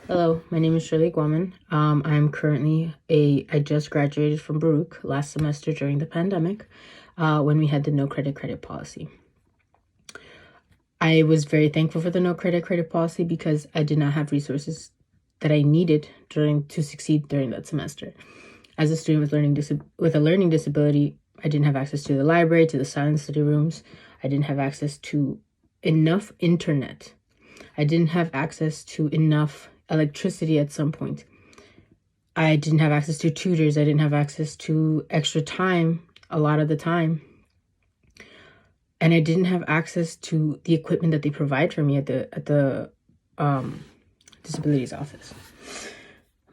Hello, my name is Shirley Guaman. I just graduated from Baruch last semester during the pandemic when we had the no credit policy. I was very thankful for the no credit policy because I did not have resources that I needed to succeed during that semester. As a student with a learning disability, I didn't have access to the library, to the silent study rooms. I didn't have access to enough internet. I didn't have access to enough electricity at some point. I didn't have access to tutors. I didn't have access to extra time a lot of the time. And I didn't have access to the equipment that they provide for me at the disabilities office.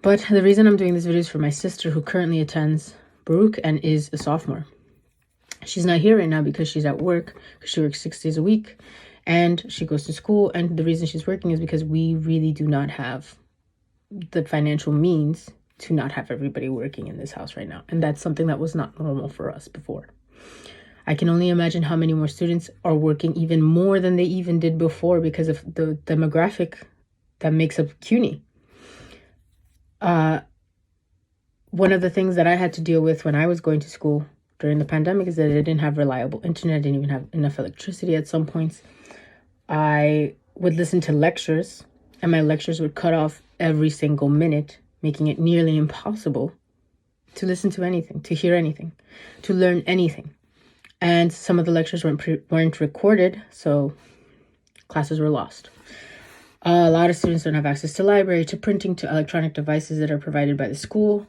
But the reason I'm doing this video is for my sister who currently attends Baruch and is a sophomore. She's not here right now because she's at work, because she works 6 days a week. And she goes to school, and the reason she's working is because we really do not have the financial means to not have everybody working in this house right now. And that's something that was not normal for us before. I can only imagine how many more students are working even more than they even did before because of the demographic that makes up CUNY. One of the things that I had to deal with when I was going to school during the pandemic is that I didn't have reliable internet. I didn't even have enough electricity at some points. I would listen to lectures, and my lectures would cut off every single minute, making it nearly impossible to listen to anything, to hear anything, to learn anything. And some of the lectures weren't recorded, so classes were lost. A lot of students don't have access to library, to printing, to electronic devices that are provided by the school.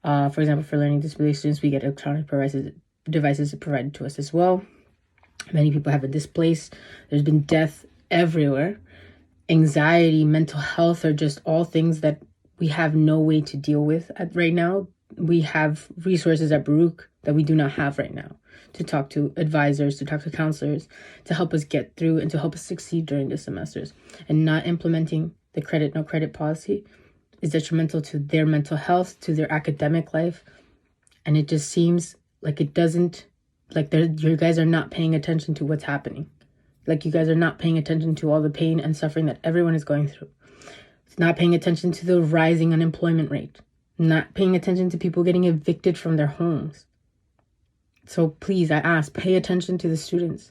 For example, for learning disability students, we get electronic devices provided to us as well. Many people have been displaced. There's been death everywhere. Anxiety, mental health are just all things that we have no way to deal with right now. We have resources at Baruch that we do not have right now to talk to advisors, to talk to counselors, to help us get through and to help us succeed during the semesters. And not implementing the no credit policy is detrimental to their mental health, to their academic life. And it just seems like you guys are not paying attention to what's happening. Like you guys are not paying attention to all the pain and suffering that everyone is going through. It's not paying attention to the rising unemployment rate. Not paying attention to people getting evicted from their homes. So please, I ask, pay attention to the students.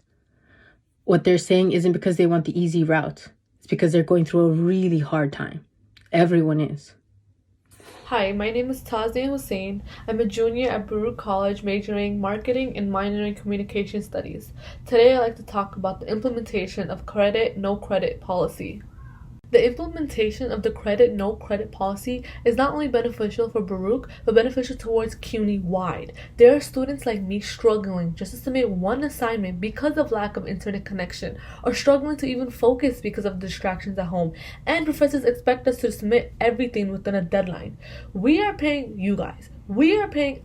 What they're saying isn't because they want the easy route. It's because they're going through a really hard time. Everyone is. Hi, my name is Tazia Hussein. I'm a junior at Baruch College majoring marketing and minoring communication studies. Today I'd like to talk about the implementation of no credit policy. The implementation of the no credit policy is not only beneficial for Baruch, but beneficial towards CUNY-wide. There are students like me struggling just to submit one assignment because of lack of internet connection, or struggling to even focus because of distractions at home, and professors expect us to submit everything within a deadline. We are paying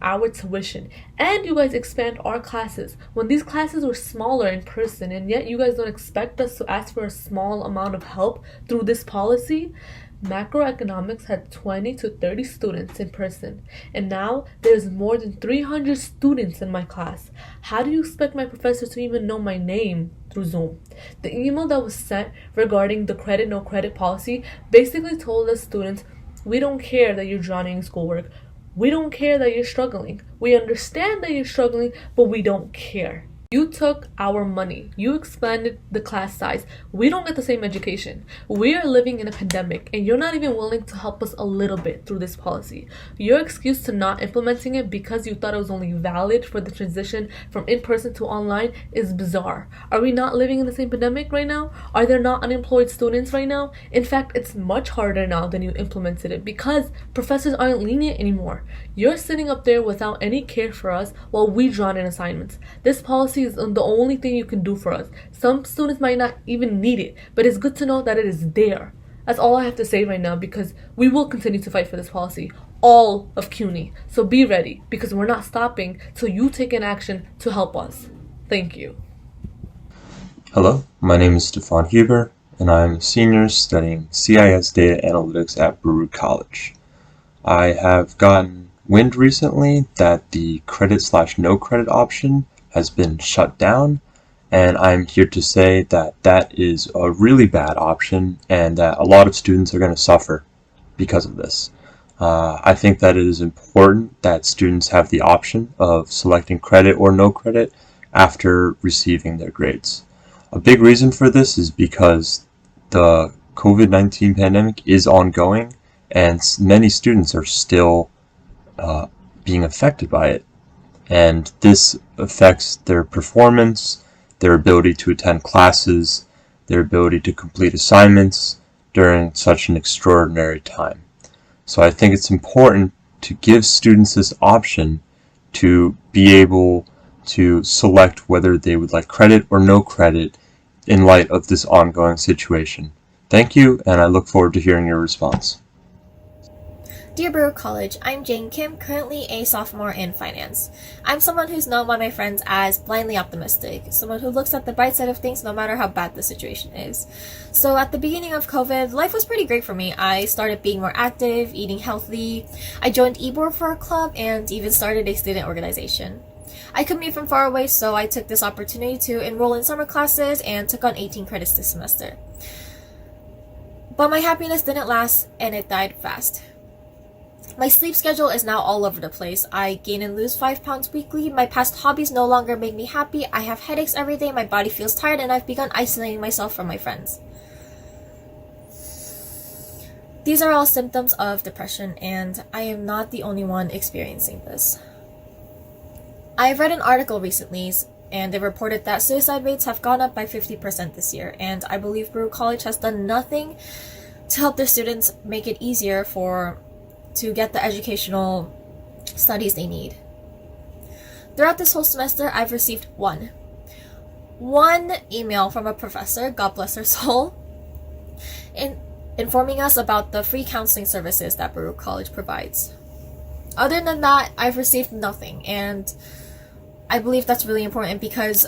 our tuition, and you guys expand our classes when these classes were smaller in person, and yet you guys don't expect us to ask for a small amount of help through this policy. Macroeconomics had 20 to 30 students in person, and now there's more than 300 students in my class. How do you expect my professor to even know my name through Zoom? The email that was sent regarding the no credit policy basically told us students, we don't care that you're drowning in schoolwork. We don't care that you're struggling. We understand that you're struggling, but we don't care. You took our money. You expanded the class size. We don't get the same education. We are living in a pandemic, and you're not even willing to help us a little bit through this policy. Your excuse to not implementing it because you thought it was only valid for the transition from in-person to online is bizarre. Are we not living in the same pandemic right now? Are there not unemployed students right now? In fact, it's much harder now than you implemented it because professors aren't lenient anymore. You're sitting up there without any care for us while we drown in assignments. This policy is the only thing you can do for us. Some students might not even need it, but it's good to know that it is there. That's all I have to say right now, because we will continue to fight for this policy, all of CUNY. So be ready, because we're not stopping till you take an action to help us. Thank you. Hello, my name is Stefan Huber, and I'm a senior studying CIS Data Analytics at Baruch College. I have gotten wind recently that the credit/no credit option has been shut down, and I'm here to say that that is a really bad option and that a lot of students are going to suffer. because of this. I think that it is important that students have the option of selecting credit or no credit after receiving their grades. A big reason for this is because the COVID-19 pandemic is ongoing and many students are still being affected by it. And this affects their performance, their ability to attend classes, their ability to complete assignments during such an extraordinary time. So I think it's important to give students this option to be able to select whether they would like credit or no credit in light of this ongoing situation. Thank you, and I look forward to hearing your response. Dear Baruch College, I'm Jane Kim, currently a sophomore in finance. I'm someone who's known by my friends as blindly optimistic, someone who looks at the bright side of things no matter how bad the situation is. So at the beginning of COVID, life was pretty great for me. I started being more active, eating healthy. I joined Ebor for a club and even started a student organization. I commute from far away, so I took this opportunity to enroll in summer classes and took on 18 credits this semester. But my happiness didn't last and it died fast. My sleep schedule is now all over the place. I gain and lose 5 pounds weekly. My past hobbies no longer make me happy. I have headaches every day. My body feels tired and I've begun isolating myself from my friends. These are all symptoms of depression and I am not the only one experiencing this. I've read an article recently and it reported that suicide rates have gone up by 50% this year, and I believe Baruch College has done nothing to help their students make it easier to get the educational studies they need. Throughout this whole semester, I've received one email from a professor, God bless her soul, informing us about the free counseling services that Baruch College provides. Other than that, I've received nothing, and I believe that's really important because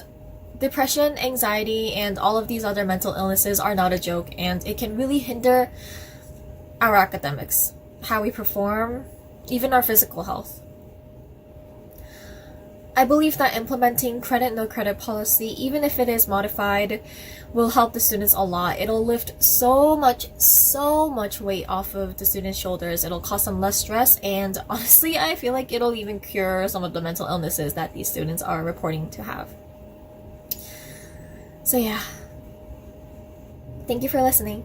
depression, anxiety, and all of these other mental illnesses are not a joke, and it can really hinder our academics, how we perform, even our physical health. I believe that implementing credit no credit policy, even if it is modified, will help the students a lot. It'll lift so much weight off of the students' shoulders. It'll cause them less stress, and honestly, I feel like it'll even cure some of the mental illnesses that these students are reporting to have. So yeah. Thank you for listening.